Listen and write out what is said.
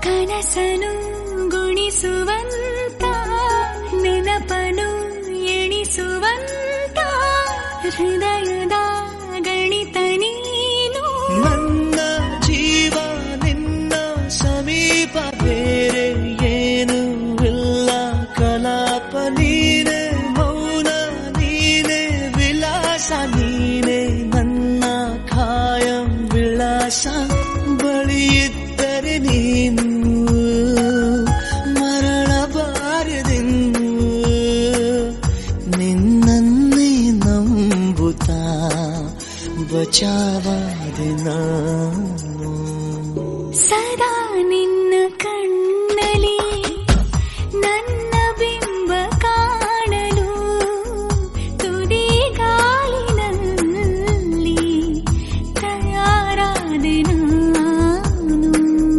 ಕನಸನು ಗುಣಿಸುವಂತ ನೆನಪನು ಎಣಿಸುವಂತ ಹೃದಯದ ಗಣಿತ ನೀನು. ನನ್ನ ಜೀವ ನಿನ್ನ ಸಮೀಪ ಬೇರೆ ಏನು ಇಲ್ಲ. ಕಲಾಪ ನೀನೆ, ಮೌನ ನೀನೆ, ವಿಲಾಸ ನೀನೆ, ನನ್ನ ಖಾಯಂ ವಿಳಾಸ. ಬಳಿಯಿದ್ದರೆ ನೀನು ಮರಳಬಾರದೆಂದು ನಿನ್ನನ್ನೇ ನಂಬುತ್ತಾ ಬಚಾವಾದೆ ನಾನು. ಸದಾ ನಿನ್ನ